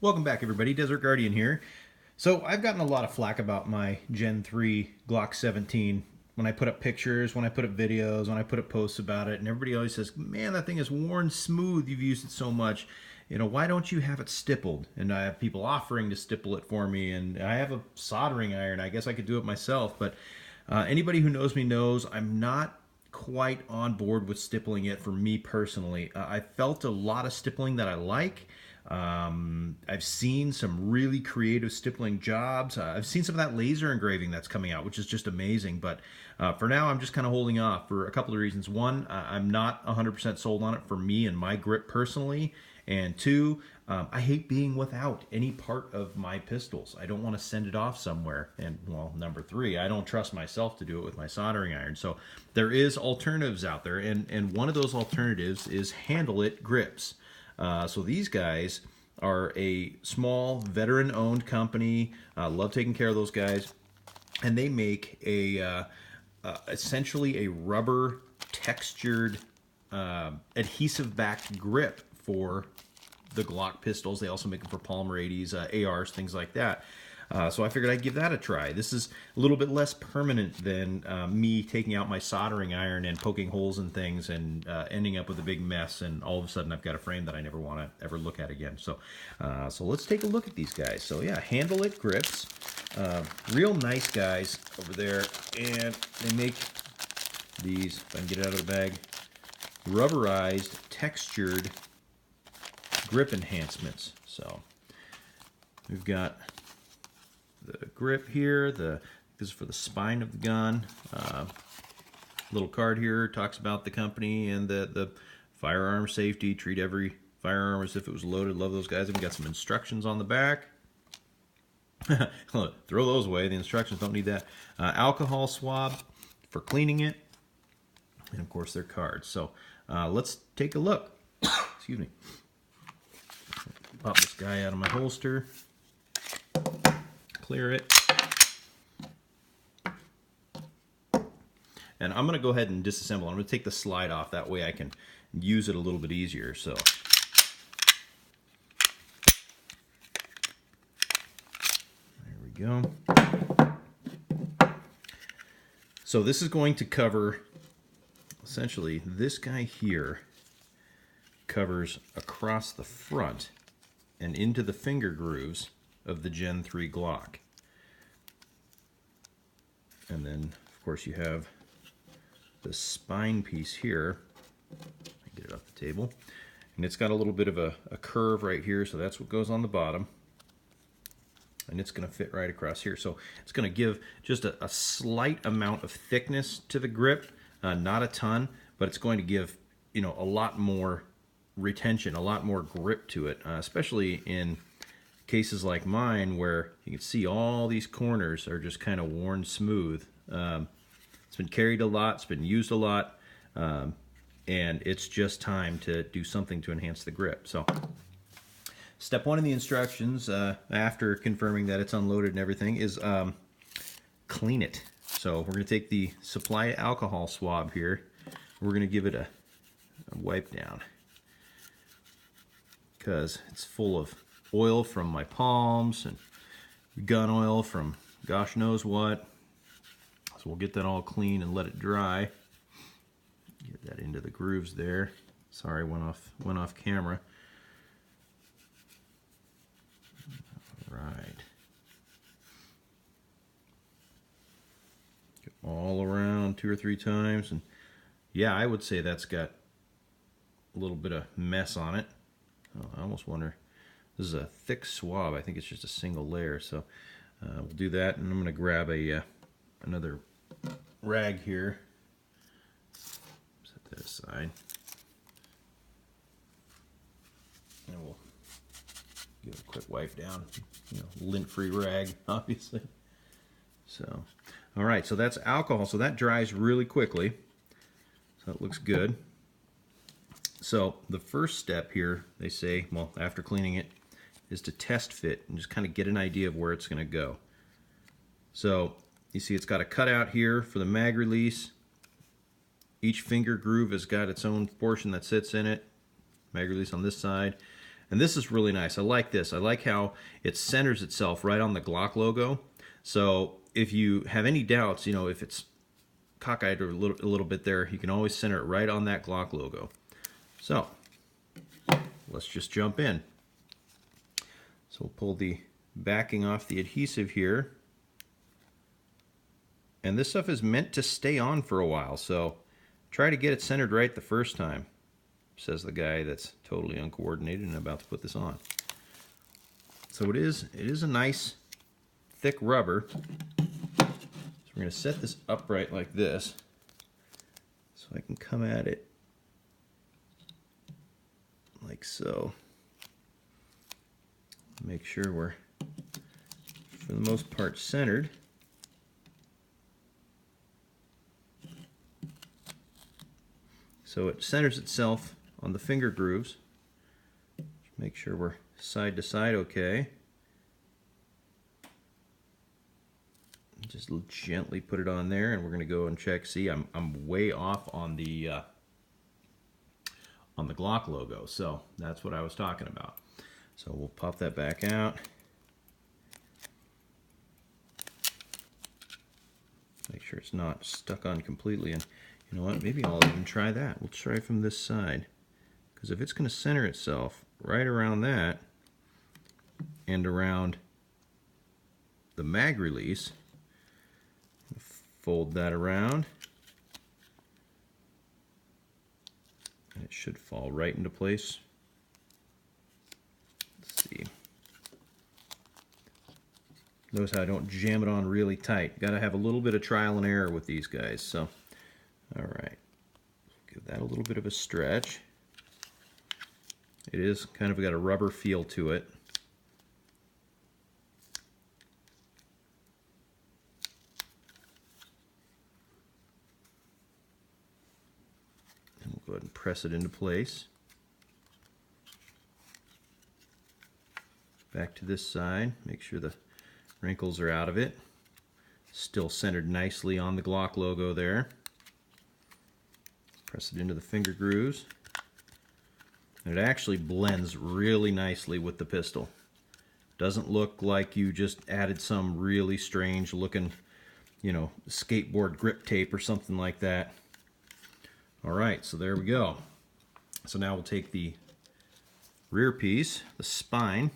Welcome back, everybody. Desert Guardian here. So I've gotten a lot of flack about my Gen 3 Glock 17 when I put up pictures, when I put up videos, when I put up posts about it, and everybody always says, man, that thing is worn smooth. You've used it so much. You know, why don't you have it stippled? And I have people offering to stipple it for me, and I have a soldering iron. I guess I could do it myself, but anybody who knows me knows I'm not quite on board with stippling it for me personally. I felt a lot of stippling that I like. I've seen some really creative stippling jobs. I've seen some of that laser engraving that's coming out, which is just amazing. But for now, I'm just kind of holding off for a couple of reasons. One, I'm not 100% sold on it for me and my grip personally. And two, I hate being without any part of my pistols. I don't want to send it off somewhere. And, well, number three, I don't trust myself to do it with my soldering iron. So there is alternatives out there. And one of those alternatives is HandleIt Grips. So these guys are a small veteran-owned company. Love taking care of those guys, and they make a essentially a rubber textured adhesive-backed grip for the Glock pistols. They also make them for Polymer 80s, ARs, things like that. So I figured I'd give that a try. This is a little bit less permanent than me taking out my soldering iron and poking holes in things and ending up with a big mess, and all of a sudden I've got a frame that I never want to ever look at again. So so let's take a look at these guys. So yeah, HandleIt Grips. Real nice guys over there, and they make these, if I can get it out of the bag, rubberized, textured grip enhancements. So we've got the grip here. This is for the spine of the gun. Little card here talks about the company and the firearm safety. Treat every firearm as if it was loaded. Love those guys. We've got some instructions on the back. Throw those away. The instructions don't need that. Alcohol swab for cleaning it. And of course their cards. So let's take a look. Excuse me. Pop this guy out of my holster. Clear it. And I'm going to go ahead and disassemble. I'm going to take the slide off. That way I can use it a little bit easier. So there we go. So this is going to cover, essentially, this guy here covers across the front and into the finger grooves of the Gen 3 Glock. And then, of course, you have the spine piece here. Get it off the table. And it's got a little bit of a curve right here, so that's what goes on the bottom. And it's going to fit right across here. So it's going to give just a slight amount of thickness to the grip, not a ton, but it's going to give, you know, a lot more retention, a lot more grip to it, especially in cases like mine where you can see all these corners are just kind of worn smooth. It's been carried a lot, it's been used a lot, and it's just time to do something to enhance the grip. So step one in the instructions, after confirming that it's unloaded and everything, is clean it. So we're going to take the supply alcohol swab here. We're going to give it a wipe down because it's full of oil from my palms and gun oil from gosh knows what. So we'll get that all clean and let it dry. Get that into the grooves there. Sorry, went off camera. All right. Get all around 2 or 3 times, and yeah, I would say that's got a little bit of mess on it. Oh, I almost wonder. This is a thick swab. I think it's just a single layer. So we'll do that, and I'm going to grab another rag here. Set that aside. And we'll give it a quick wipe down. You know, lint-free rag, obviously. So, all right. So that's alcohol. So that dries really quickly. So it looks good. So the first step here, they say, well, after cleaning it, is to test fit and just kind of get an idea of where it's going to go. So you see it's got a cutout here for the mag release. Each finger groove has got its own portion that sits in it. Mag release on this side. And this is really nice. I like this. I like how it centers itself right on the Glock logo. So if you have any doubts, you know, if it's cockeyed or a little bit there, you can always center it right on that Glock logo. So let's just jump in. So we'll pull the backing off the adhesive here. And this stuff is meant to stay on for a while, so try to get it centered right the first time, says the guy that's totally uncoordinated and about to put this on. So it is a nice thick rubber. So we're going to set this upright like this so I can come at it like so. Make sure we're, for the most part, centered. So it centers itself on the finger grooves. Make sure we're side to side okay. Just gently put it on there, and we're going to go and check. See, I'm way off on the Glock logo, so that's what I was talking about. So we'll pop that back out. Make sure it's not stuck on completely, and you know what, maybe I'll even try that. We'll try from this side, because if it's going to center itself right around that and around the mag release, fold that around, and it should fall right into place. Let's see. Notice how I don't jam it on really tight. Got to have a little bit of trial and error with these guys. So, all right, give that a little bit of a stretch. It is kind of got a rubber feel to it. And we'll go ahead and press it into place. Back to this side, make sure the wrinkles are out of it. Still centered nicely on the Glock logo there. Press it into the finger grooves. And it actually blends really nicely with the pistol. Doesn't look like you just added some really strange looking, you know, skateboard grip tape or something like that. Alright, so there we go. So now we'll take the rear piece, the spine.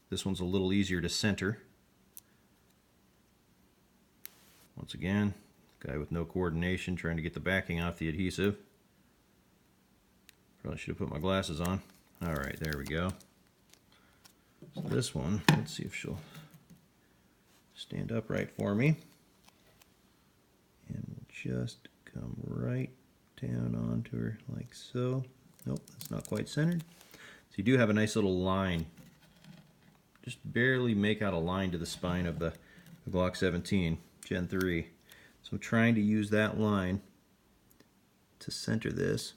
This one's a little easier to center. Once again, guy with no coordination trying to get the backing off the adhesive. Probably should have put my glasses on. Alright, there we go. So this one, let's see if she'll stand upright for me. And we'll just come right down onto her like so. Nope, that's not quite centered. So you do have a nice little line. Just barely make out a line to the spine of the Glock 17 Gen 3. So I'm trying to use that line to center this.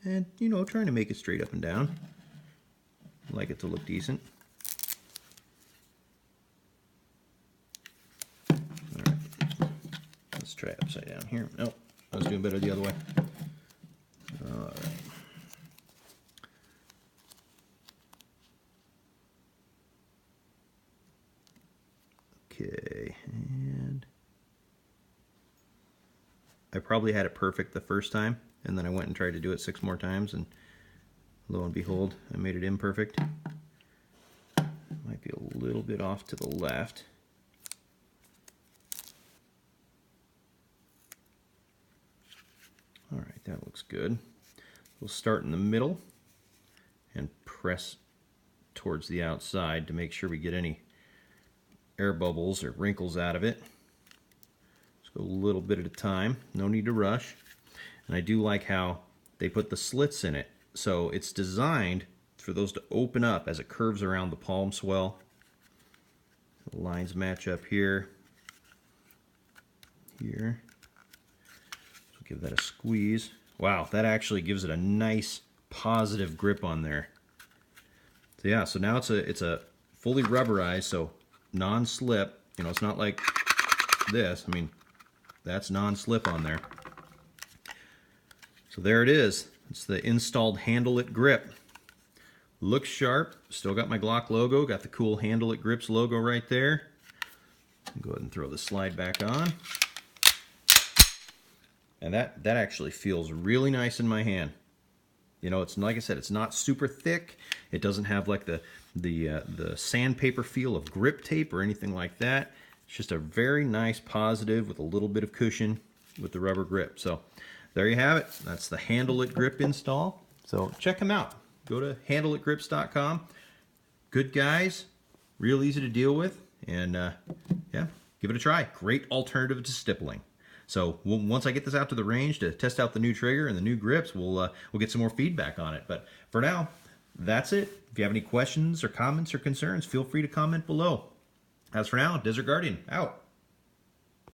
And, you know, trying to make it straight up and down. I like it to look decent. Alright, let's try it upside down here. Nope, I was doing better the other way. Alright. Okay, and I probably had it perfect the first time, and then I went and tried to do it 6 more times, and lo and behold, I made it imperfect. Might be a little bit off to the left. Alright, that looks good. We'll start in the middle and press towards the outside to make sure we get any air bubbles or wrinkles out of it. Just go a little bit at a time, no need to rush. And I do like how they put the slits in it, so it's designed for those to open up as it curves around the palm swell. The lines match up here. Here. So give that a squeeze. Wow, that actually gives it a nice positive grip on there. So yeah, so now it's a fully rubberized, so non-slip. You know, it's not like this. I mean, that's non-slip on there. So there it is. It's the installed HandleIt grip. Looks sharp. Still got my Glock logo. Got the cool HandleIt Grips logo right there. Go ahead and throw the slide back on. And that actually feels really nice in my hand. You know, it's like I said, it's not super thick. It doesn't have like the sandpaper feel of grip tape or anything like that. It's just a very nice positive with a little bit of cushion with the rubber grip. So there you have it. That's the HandleIt grip install. So check them out. Go to HandleItGrips.com. Good guys, real easy to deal with, and yeah, give it a try. Great alternative to stippling. So once I get this out to the range to test out the new trigger and the new grips, we'll get some more feedback on it. But for now, that's it. If you have any questions or comments or concerns, feel free to comment below. As for now, Desert Guardian, out.